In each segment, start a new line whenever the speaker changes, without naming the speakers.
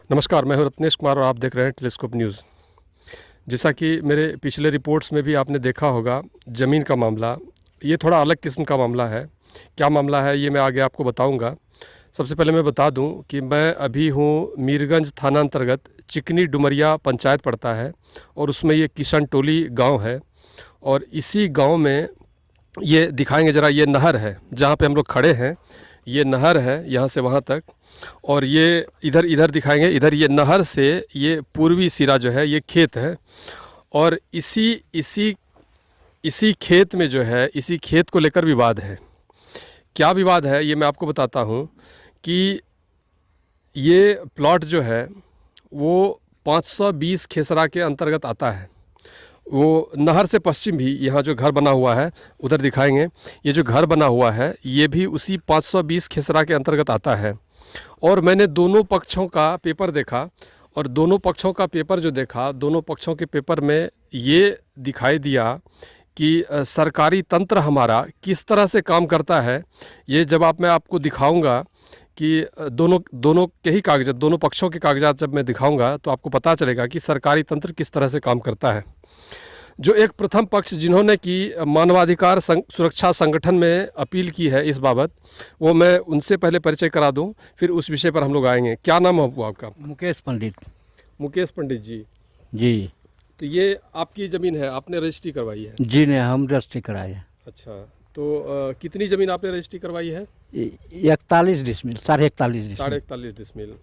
नमस्कार, मैं हूं रत्नेश कुमार और आप देख रहे हैं टेलीस्कोप न्यूज़। जैसा कि मेरे पिछले रिपोर्ट्स में भी आपने देखा होगा, ज़मीन का मामला ये थोड़ा अलग किस्म का मामला है। क्या मामला है ये मैं आगे आपको बताऊंगा। सबसे पहले मैं बता दूं कि मैं अभी हूं मीरगंज थाना अंतर्गत चिकनी डुमरिया पंचायत पड़ता है और उसमें ये किशन टोली गाँव है। और इसी गाँव में ये दिखाएंगे ज़रा, ये नहर है जहाँ पे हम लोग खड़े हैं। ये नहर है यहाँ से वहाँ तक, और ये इधर इधर दिखाएंगे। इधर ये नहर से ये पूर्वी सिरा जो है ये खेत है, और इसी इसी इसी खेत में जो है, इसी खेत को लेकर विवाद है। क्या विवाद है ये मैं आपको बताता हूँ कि ये प्लॉट जो है वो 520 खेसरा के अंतर्गत आता है। वो नहर से पश्चिम भी यहाँ जो घर बना हुआ है उधर दिखाएंगे। ये जो घर बना हुआ है ये भी उसी 520 खेसरा के अंतर्गत आता है। और मैंने दोनों पक्षों का पेपर देखा, और दोनों पक्षों का पेपर जो देखा, दोनों पक्षों के पेपर में ये दिखाई दिया कि सरकारी तंत्र हमारा किस तरह से काम करता है। ये जब मैं आपको दिखाऊंगा कि दोनों के ही कागजात, दोनों पक्षों के कागजात जब मैं दिखाऊंगा तो आपको पता चलेगा कि सरकारी तंत्र किस तरह से काम करता है। जो एक प्रथम पक्ष जिन्होंने कि मानवाधिकार सुरक्षा संगठन में अपील की है इस बाबत, वो मैं उनसे पहले परिचय करा दूं, फिर उस विषय पर हम लोग आएंगे। क्या नाम है आपका?
मुकेश पंडित।
मुकेश पंडित जी।
जी
तो ये आपकी ज़मीन है, आपने रजिस्ट्री करवाई है?
जी ने हम रजिस्ट्री कराए हैं।
अच्छा, तो कितनी ज़मीन आपने रजिस्ट्री करवाई है?
41 डिसमिल, 41.5
41.5 डिसमिल।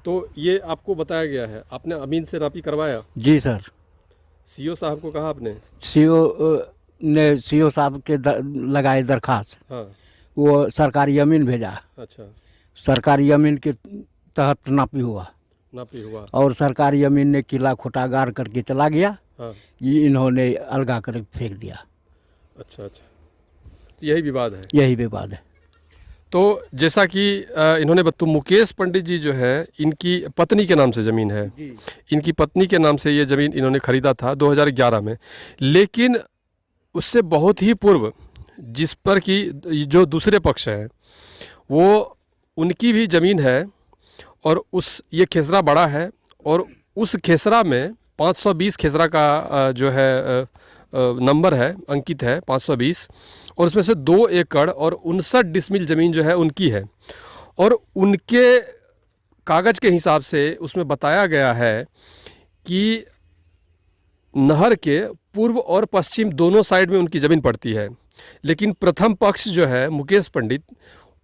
तो ये आपको बताया गया है, आपने अमीन से नापी करवाया?
जी सर।
सीओ साहब को कहा आपने?
सीओ साहब के लगाए दरखास्त।
हाँ।
वो सरकारी जमीन भेजा।
अच्छा।
सरकारी जमीन के तहत नापी हुआ
हुआ
और सरकारी जमीन ने किला खोटा गार करके चला गया।
हाँ।
ये इन्होंने अलगा कर फेंक दिया।
अच्छा अच्छा, तो यही विवाद है?
यही विवाद है।
तो जैसा कि इन्होंने मुकेश पंडित जी जो है, इनकी पत्नी के नाम से ज़मीन है। इनकी पत्नी के नाम से ये ज़मीन इन्होंने ख़रीदा था 2011 में। लेकिन उससे बहुत ही पूर्व जिस पर कि जो दूसरे पक्ष हैं वो, उनकी भी ज़मीन है, और ये खेसरा बड़ा है, और उस खेसरा में 520 खेसरा का जो है नंबर है, अंकित है 520, और उसमें से 2 एकड़ और 59 डिसमिल ज़मीन जो है उनकी है। और उनके कागज़ के हिसाब से उसमें बताया गया है कि नहर के पूर्व और पश्चिम दोनों साइड में उनकी ज़मीन पड़ती है। लेकिन प्रथम पक्ष जो है मुकेश पंडित,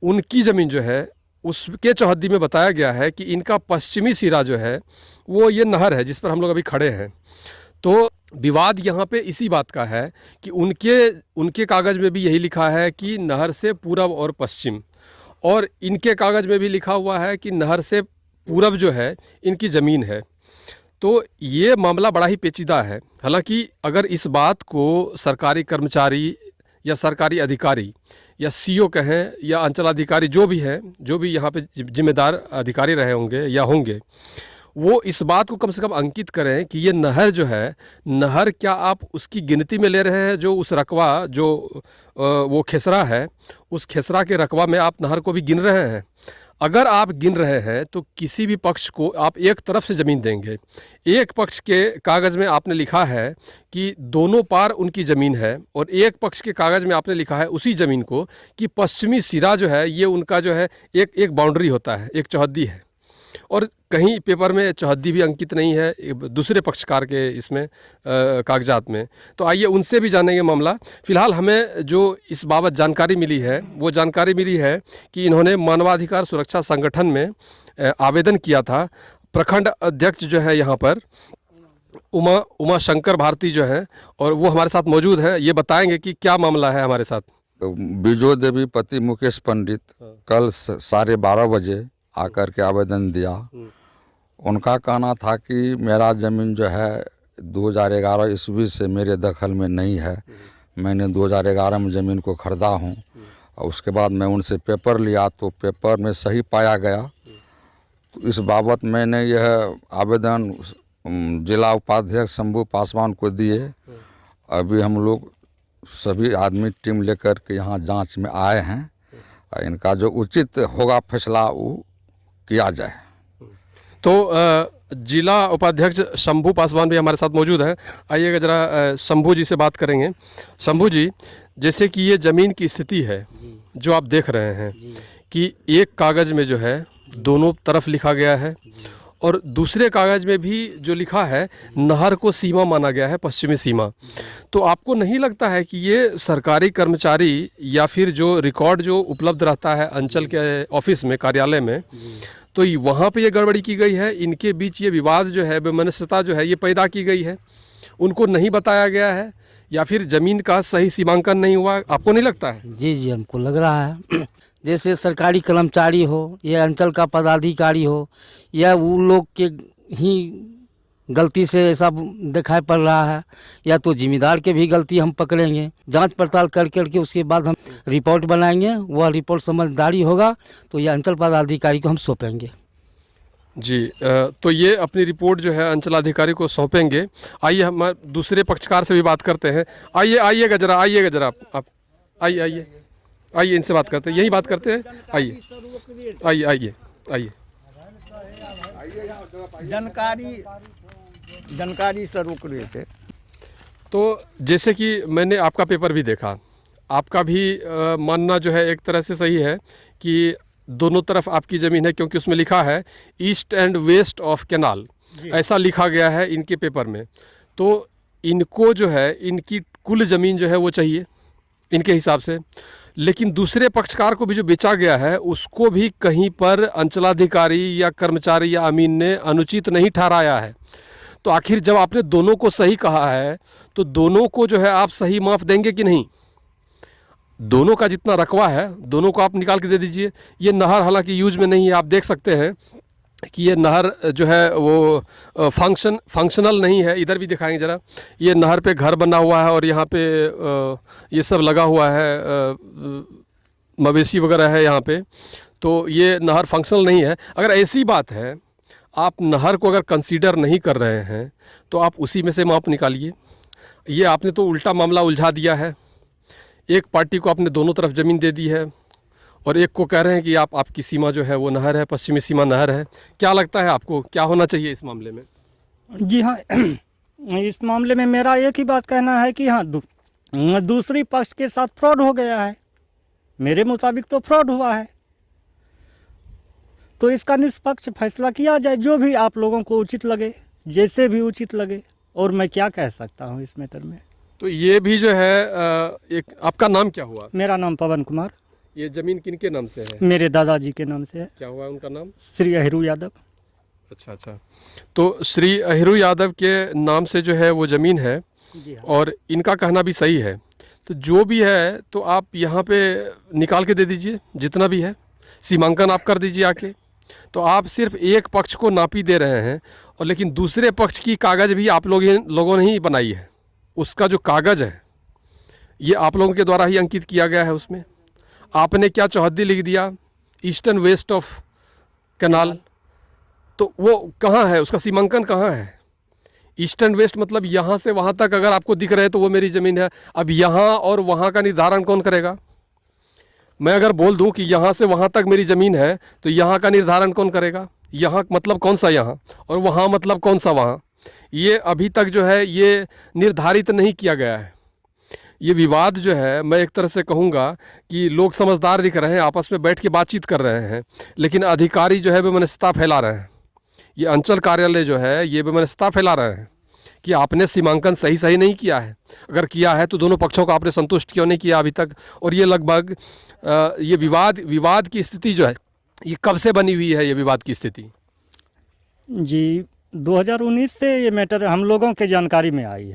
उनकी ज़मीन जो है उसके चौहद्दी में बताया गया है कि इनका पश्चिमी सिरा जो है वो ये नहर है जिस पर हम लोग अभी खड़े हैं। तो विवाद यहाँ पे इसी बात का है कि उनके कागज़ में भी यही लिखा है कि नहर से पूरब और पश्चिम, और इनके कागज़ में भी लिखा हुआ है कि नहर से पूरब जो है इनकी ज़मीन है। तो ये मामला बड़ा ही पेचीदा है। हालांकि अगर इस बात को सरकारी कर्मचारी या सरकारी अधिकारी या सीओ कहें या अंचलाधिकारी, जो भी हैं, जो भी यहाँ पे जिम्मेदार अधिकारी रहे होंगे या होंगे, वो इस बात को कम से कम अंकित करें कि ये नहर जो है, नहर क्या आप उसकी गिनती में ले रहे हैं? जो उस रकबा जो वो खेसरा है, उस खेसरा के रकबा में आप नहर को भी गिन रहे हैं? अगर आप गिन रहे हैं तो किसी भी पक्ष को आप एक तरफ से ज़मीन देंगे। एक पक्ष के कागज़ में आपने लिखा है कि दोनों पार उनकी ज़मीन है, और एक पक्ष के कागज़ में आपने लिखा है उसी ज़मीन को कि पश्चिमी सिरा जो है ये उनका जो है एक बाउंड्री होता है, एक चौहद्दी है। और कहीं पेपर में चौहद्दी भी अंकित नहीं है दूसरे पक्षकार के इसमें कागजात में। तो आइए उनसे भी जानेंगे मामला। फ़िलहाल हमें जो इस बाबत जानकारी मिली है वो जानकारी मिली है कि इन्होंने मानवाधिकार सुरक्षा संगठन में आवेदन किया था। प्रखंड अध्यक्ष जो है यहाँ पर उमा शंकर भारती जो है, और वो हमारे साथ मौजूद हैं। ये बताएंगे कि क्या मामला है हमारे साथ।
बिजो देवी पति मुकेश पंडित कल 12:30 बजे आकर के आवेदन दिया। उनका कहना था कि मेरा ज़मीन जो है 2011 ईस्वी से मेरे दखल में नहीं है। मैंने 2011 में ज़मीन को ख़रीदा हूँ, और उसके बाद मैं उनसे पेपर लिया तो पेपर में सही पाया गया। तो इस बाबत मैंने यह आवेदन जिला उपाध्यक्ष शंभू पासवान को दिए। अभी हम लोग सभी आदमी टीम लेकर के यहाँ जांच में आए हैं। इनका जो उचित होगा फैसला वो किया जाए।
तो जिला उपाध्यक्ष शंभू पासवान भी हमारे साथ मौजूद हैं। आइएगा जरा शंभू जी से बात करेंगे। शंभू जी, जैसे कि ये ज़मीन की स्थिति है जो आप देख रहे हैं कि एक कागज़ में जो है दोनों तरफ लिखा गया है और दूसरे कागज़ में भी जो लिखा है नहर को सीमा माना गया है, पश्चिमी सीमा। तो आपको नहीं लगता है कि ये सरकारी कर्मचारी या फिर जो रिकॉर्ड जो उपलब्ध रहता है अंचल के ऑफिस में, कार्यालय में, तो वहाँ पे ये गड़बड़ी की गई है, इनके बीच ये विवाद जो है, वैमनस्यता जो है ये पैदा की गई है, उनको नहीं बताया गया है, या फिर ज़मीन का सही सीमांकन नहीं हुआ? आपको नहीं लगता है?
जी जी, हमको लग रहा है जैसे सरकारी कर्मचारी हो या अंचल का पदाधिकारी हो या वो लोग के ही गलती से ऐसा दिखाई पड़ रहा है, या तो जिम्मेदार के भी गलती हम पकड़ेंगे, जांच पड़ताल कर करके उसके बाद हम रिपोर्ट बनाएंगे। वह रिपोर्ट समझदारी होगा तो यह अंचल पदाधिकारी को हम सौंपेंगे।
जी, तो ये अपनी रिपोर्ट जो है अंचलाधिकारी को सौंपेंगे। आइए हम दूसरे पक्षकार से भी बात करते हैं। आइएगा जरा आप आइए इनसे बात करते हैं, यही बात करते हैं। आइए
जानकारी से रोक रहे थे।
तो जैसे कि मैंने आपका पेपर भी देखा, आपका भी मानना जो है एक तरह से सही है कि दोनों तरफ आपकी ज़मीन है, क्योंकि उसमें लिखा है east and west of canal, ऐसा लिखा गया है इनके पेपर में। तो इनको जो है इनकी कुल ज़मीन जो है वो चाहिए इनके हिसाब से, लेकिन दूसरे पक्षकार को भी जो बेचा गया है उसको भी कहीं पर अंचलाधिकारी या कर्मचारी या अमीन ने अनुचित नहीं ठहराया है। तो आखिर जब आपने दोनों को सही कहा है तो दोनों को जो है आप सही माफ़ देंगे कि नहीं? दोनों का जितना रकबा है दोनों को आप निकाल के दे दीजिए। ये नहर हालांकि यूज में नहीं है, आप देख सकते हैं कि ये नहर जो है वो फंक्शनल नहीं है। इधर भी दिखाएंगे ज़रा, ये नहर पे घर बना हुआ है और यहाँ पे ये सब लगा हुआ है, मवेशी वगैरह है यहाँ पे, तो ये नहर फंक्शनल नहीं है। अगर ऐसी बात है, आप नहर को अगर कंसीडर नहीं कर रहे हैं तो आप उसी में से माप निकालिए। ये आपने तो उल्टा मामला उलझा दिया है। एक पार्टी को आपने दोनों तरफ ज़मीन दे दी है और एक को कह रहे हैं कि आपकी सीमा जो है वो नहर है, पश्चिमी सीमा नहर है। क्या लगता है आपको क्या होना चाहिए इस मामले में?
जी हाँ, इस मामले में मेरा एक ही बात कहना है कि हाँ, दूसरी पक्ष के साथ फ्रॉड हो गया है। मेरे मुताबिक तो फ्रॉड हुआ है, तो इसका निष्पक्ष फैसला किया जाए, जो भी आप लोगों को उचित लगे, जैसे भी उचित लगे। और मैं क्या कह सकता हूँ इस मैटर में।
तो ये भी जो है एक, आपका नाम क्या हुआ?
मेरा नाम पवन कुमार।
ये ज़मीन किनके नाम से है?
मेरे दादाजी के नाम से है।
क्या हुआ उनका नाम?
श्री अहिरू यादव।
अच्छा, तो श्री अहिरू यादव के नाम से जो है वो ज़मीन है और इनका कहना भी सही है। तो जो भी है तो आप यहाँ पे निकाल के दे दीजिए, जितना भी है सीमांकन आप कर दीजिए आके। तो आप सिर्फ एक पक्ष को नापी दे रहे हैं, और लेकिन दूसरे पक्ष की कागज़ भी आप लोगों ने ही बनाई है। उसका जो कागज़ है ये आप लोगों के द्वारा ही अंकित किया गया है। उसमें आपने क्या चौहद्दी लिख दिया, east and west of canal, तो वो कहाँ है? उसका सीमांकन कहाँ है? ईस्ट एंड वेस्ट मतलब यहाँ से वहाँ तक अगर आपको दिख रहे हैं तो वो मेरी ज़मीन है। अब यहाँ और वहाँ का निर्धारण कौन करेगा? मैं अगर बोल दूं कि यहाँ से वहाँ तक मेरी ज़मीन है तो यहाँ का निर्धारण कौन करेगा? यहाँ मतलब कौन सा यहाँ, और वहाँ मतलब कौन सा वहाँ? ये अभी तक जो है ये निर्धारित नहीं किया गया है। ये विवाद जो है, मैं एक तरह से कहूँगा कि लोग समझदार दिख रहे हैं, आपस में बैठ के बातचीत कर रहे हैं, लेकिन अधिकारी जो है वैमनस्यता फैला रहे हैं। ये अंचल कार्यालय जो है ये वैमनस्यता फैला रहे हैं कि आपने सीमांकन सही नहीं किया है। अगर किया है तो दोनों पक्षों को आपने संतुष्ट क्यों नहीं किया अभी तक? और ये लगभग ये विवाद की स्थिति जो है ये कब से बनी हुई है? ये विवाद की स्थिति
जी 2019 से ये मैटर हम लोगों के जानकारी में आई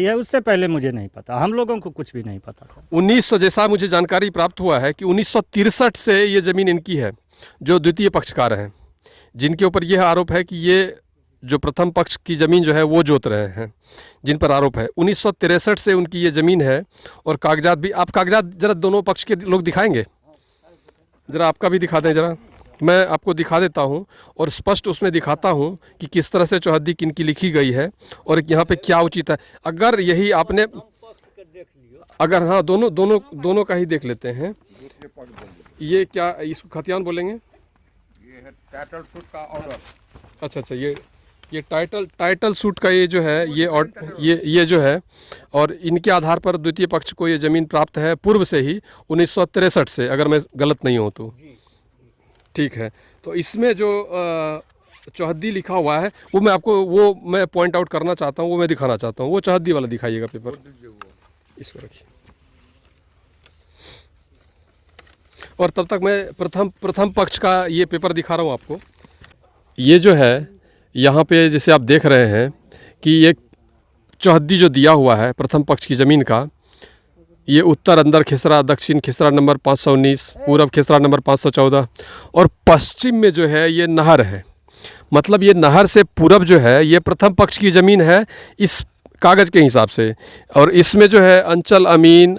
है। उससे पहले मुझे नहीं पता, हम लोगों को कुछ भी नहीं पता था।
1900 जैसा मुझे जानकारी प्राप्त हुआ है कि 1963 से ये ज़मीन इनकी है, जो द्वितीय पक्षकार हैं, जिनके ऊपर यह आरोप है कि ये जो प्रथम पक्ष की ज़मीन जो है वो जोत रहे हैं, जिन पर आरोप है। 1963 से उनकी ये ज़मीन है और कागजात भी, आप कागजात जरा दोनों पक्ष के लोग दिखाएंगे, ज़रा आपका भी दिखा दें। ज़रा मैं आपको दिखा देता हूं और स्पष्ट उसमें दिखाता हूं कि किस तरह से चौहद्दी किनकी लिखी गई है और यहाँ पे क्या उचित है। अगर यही आपने, अगर हाँ दोनों का ही देख लेते हैं। ये क्या, इसको खतियान बोलेंगे?
टाइटल सूट का ऑर्डर।
अच्छा अच्छा, ये टाइटल सूट का ये जो है ये जो है, और इनके आधार पर द्वितीय पक्ष को ये ज़मीन प्राप्त है पूर्व से ही 1963 से, अगर मैं गलत नहीं हूँ तो। ठीक है, तो इसमें जो चौहद्दी लिखा हुआ है वो मैं पॉइंट आउट करना चाहता हूँ, वो मैं दिखाना चाहता हूँ। वो चौहद्दी वाला दिखाइएगा पेपर, इसको रखिए। और तब तक मैं प्रथम पक्ष का ये पेपर दिखा रहा हूँ आपको। ये जो है यहाँ पे जैसे आप देख रहे हैं कि ये चौहद्दी जो दिया हुआ है प्रथम पक्ष की ज़मीन का, ये उत्तर अंदर खिसरा, दक्षिण खिसरा नंबर 519, पूरब खिसरा नंबर 514, और पश्चिम में जो है ये नहर है। मतलब ये नहर से पूरब जो है ये प्रथम पक्ष की ज़मीन है इस कागज़ के हिसाब से। और इसमें जो है अंचल अमीन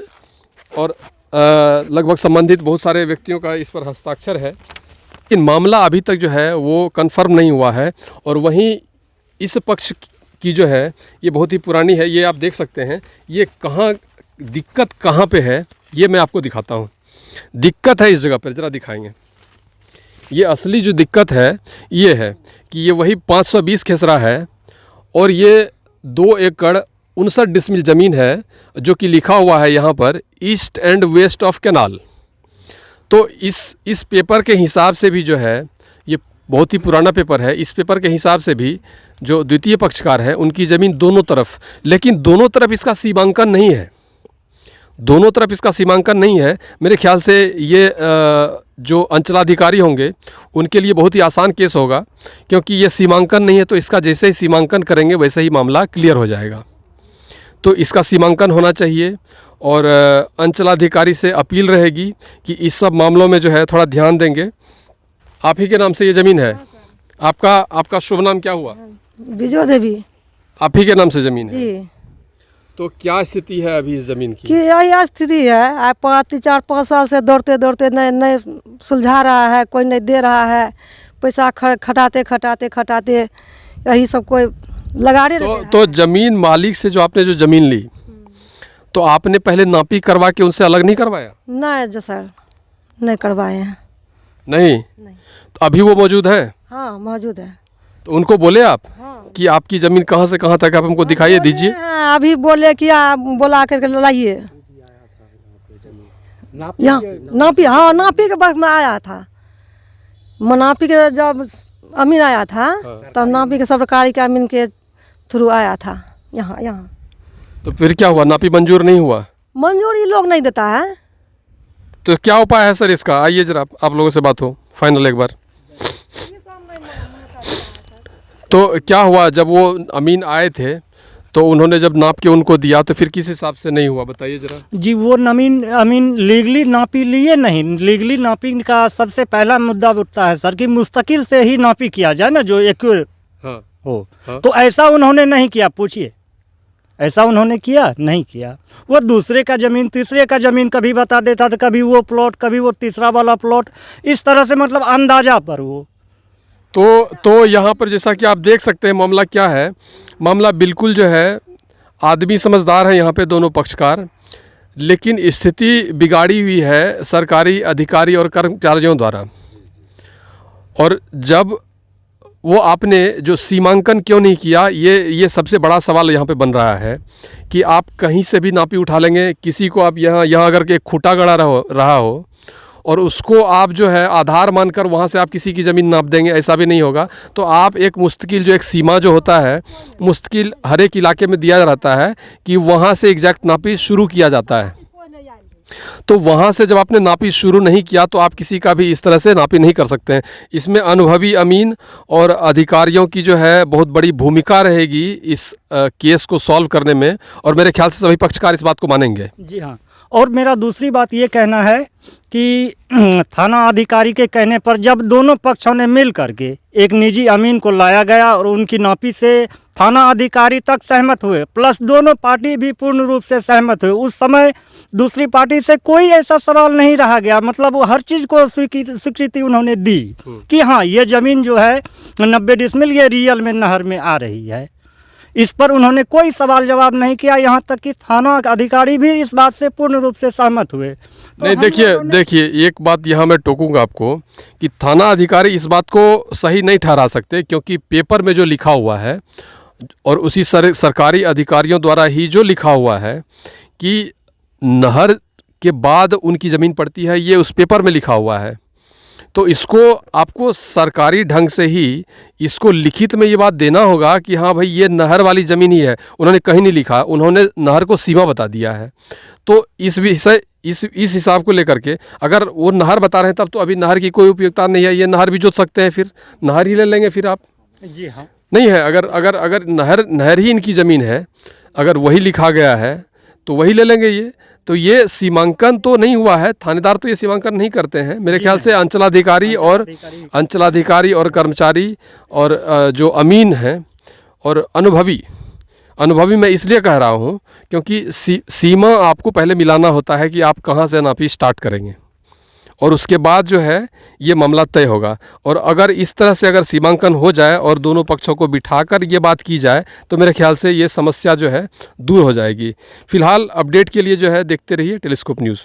और लगभग संबंधित बहुत सारे व्यक्तियों का इस पर हस्ताक्षर है, लेकिन मामला अभी तक जो है वो कंफर्म नहीं हुआ है। और वहीं इस पक्ष की जो है ये बहुत ही पुरानी है। ये आप देख सकते हैं, ये दिक्कत कहाँ पे है ये मैं आपको दिखाता हूँ। दिक्कत है इस जगह पर, ज़रा दिखाएंगे। ये असली जो दिक्कत है ये है कि ये वही 520 खेसरा है और ये 2 एकड़ 59 डिसमिल ज़मीन है, जो कि लिखा हुआ है यहाँ पर east and west of canal. तो इस पेपर के हिसाब से भी जो है, ये बहुत ही पुराना पेपर है, इस पेपर के हिसाब से भी जो द्वितीय पक्षकार है उनकी ज़मीन दोनों तरफ, लेकिन दोनों तरफ इसका सीमांकन नहीं है। दोनों तरफ इसका सीमांकन नहीं है। मेरे ख्याल से ये जो अंचलाधिकारी होंगे उनके लिए बहुत ही आसान केस होगा, क्योंकि ये सीमांकन नहीं है, तो इसका जैसे ही सीमांकन करेंगे वैसे ही मामला क्लियर हो जाएगा। तो इसका सीमांकन होना चाहिए और अंचलाधिकारी से अपील रहेगी कि इस सब मामलों में जो है थोड़ा ध्यान देंगे। आप ही के नाम से ये ज़मीन है? आपका शुभ नाम क्या हुआ?
विजय देवी।
आप ही के नाम से ज़मीन है?
जी।
तो क्या स्थिति है अभी इस ज़मीन की?
कि यही स्थिति है, आप 4-5 साल से दौड़ते नहीं सुलझा रहा है, कोई नहीं दे रहा है। पैसा खटाते यही सब कोई लगा रहे।
तो ज़मीन मालिक से जो आपने जो ज़मीन ली, तो आपने पहले नापी करवा के उनसे अलग नहीं करवाया?
नहीं जी सर, नहीं करवाए हैं।
नहीं। तो अभी वो मौजूद है?
हाँ मौजूद है।
तो उनको बोले आप?
हाँ।
कि आपकी ज़मीन कहाँ से कहाँ तक आप हमको दिखाइए, दीजिए।
अभी बोले कि बोला करके लाइए यहाँ नापी। हाँ नापी के वक्त में आया था, नापी के जब अमीन आया था तब नापी के सरकारी के अमीन के थ्रू आया था यहाँ।
तो फिर क्या हुआ? नापी मंजूर नहीं हुआ?
मंजूरी लोग नहीं देता है।
तो क्या उपाय है सर इसका? आइए जरा आप लोगों से बात हो फाइनल एक बार। तो क्या हुआ जब वो अमीन आए थे तो उन्होंने जब नाप के उनको दिया, तो फिर किस हिसाब से नहीं हुआ बताइए जरा।
जी वो अमीन लीगली नापी लिए नहीं। लीगली नापी का सबसे पहला मुद्दा उठता है सर कि मुस्तकिल से ही नापी किया जाए ना, जो एक्यूरेट हो।
हाँ।
तो ऐसा उन्होंने नहीं किया। पूछिए, ऐसा उन्होंने किया? नहीं किया। वो दूसरे का ज़मीन, तीसरे का ज़मीन कभी बता देता था, कभी वो प्लॉट, कभी वो तीसरा वाला प्लॉट, इस तरह से मतलब अंदाजा पर वो।
तो यहाँ पर जैसा कि आप देख सकते हैं मामला क्या है। मामला बिल्कुल जो है, आदमी समझदार है यहाँ पे दोनों पक्षकार, लेकिन स्थिति बिगाड़ी हुई है सरकारी अधिकारी और कर्मचारियों द्वारा। और जब वो आपने जो सीमांकन क्यों नहीं किया, ये सबसे बड़ा सवाल यहाँ पे बन रहा है कि आप कहीं से भी नापी उठा लेंगे, किसी को आप यहाँ अगर के खूंटा गड़ा रहा हो और उसको आप जो है आधार मानकर वहाँ से आप किसी की ज़मीन नाप देंगे, ऐसा भी नहीं होगा। तो आप एक मुस्तकिल जो एक सीमा जो होता है, मुस्तकिल हर एक इलाके में दिया रहता है कि वहाँ से एग्जैक्ट नापी शुरू किया जाता है। तो वहाँ से जब आपने नापी शुरू नहीं किया तो आप किसी का भी इस तरह से नापी नहीं कर सकते हैं। इसमें अनुभवी अमीन और अधिकारियों की जो है बहुत बड़ी भूमिका रहेगी इस केस को सॉल्व करने में, और मेरे ख्याल से सभी पक्षकार इस बात को मानेंगे।
जी हाँ। और मेरा दूसरी बात ये कहना है कि थाना अधिकारी के कहने पर जब दोनों पक्षों ने मिल करके एक निजी अमीन को लाया गया और उनकी नापी से थाना अधिकारी तक सहमत हुए, प्लस दोनों पार्टी भी पूर्ण रूप से सहमत हुए, उस समय दूसरी पार्टी से कोई ऐसा सवाल नहीं रहा गया। मतलब वो हर चीज़ को स्वीकृति उन्होंने दी कि हाँ ये ज़मीन जो है 90 डिसमिल ये रियल में नहर में आ रही है। इस पर उन्होंने कोई सवाल जवाब नहीं किया, यहाँ तक कि थाना अधिकारी भी इस बात से पूर्ण रूप से सहमत हुए। तो
नहीं,
हम
देखिए
लोगों ने-
देखिए एक बात यहाँ मैं टोकूंगा आपको कि थाना अधिकारी इस बात को सही नहीं ठहरा सकते, क्योंकि पेपर में जो लिखा हुआ है और उसी सरकारी अधिकारियों द्वारा ही जो लिखा हुआ है कि नहर के बाद उनकी ज़मीन पड़ती है, ये उस पेपर में लिखा हुआ है। तो इसको आपको सरकारी ढंग से ही इसको लिखित में ये बात देना होगा कि हाँ भाई ये नहर वाली ज़मीन ही है। उन्होंने कहीं नहीं लिखा, उन्होंने नहर को सीमा बता दिया है। तो इस विषय इस हिसाब को लेकर के अगर वो नहर बता रहे हैं तब तो अभी नहर की कोई उपयोगिता नहीं है, ये नहर भी जोत सकते हैं, फिर नहर ही ले लेंगे फिर आप।
जी हाँ,
नहीं है, अगर अगर अगर नहर ही इनकी ज़मीन है, अगर वही लिखा गया है तो वही ले लेंगे ये। तो ये सीमांकन तो नहीं हुआ है, थानेदार तो ये सीमांकन नहीं करते हैं मेरे ख्याल से। अंचलाधिकारी और कर्मचारी और जो अमीन हैं और अनुभवी मैं इसलिए कह रहा हूँ क्योंकि सीमा आपको पहले मिलाना होता है कि आप कहाँ से नापी स्टार्ट करेंगे, और उसके बाद जो है ये मामला तय होगा। और अगर इस तरह से अगर सीमांकन हो जाए और दोनों पक्षों को बिठाकर ये बात की जाए तो मेरे ख्याल से ये समस्या जो है दूर हो जाएगी। फिलहाल अपडेट के लिए जो है देखते रहिए टेलीस्कोप न्यूज़।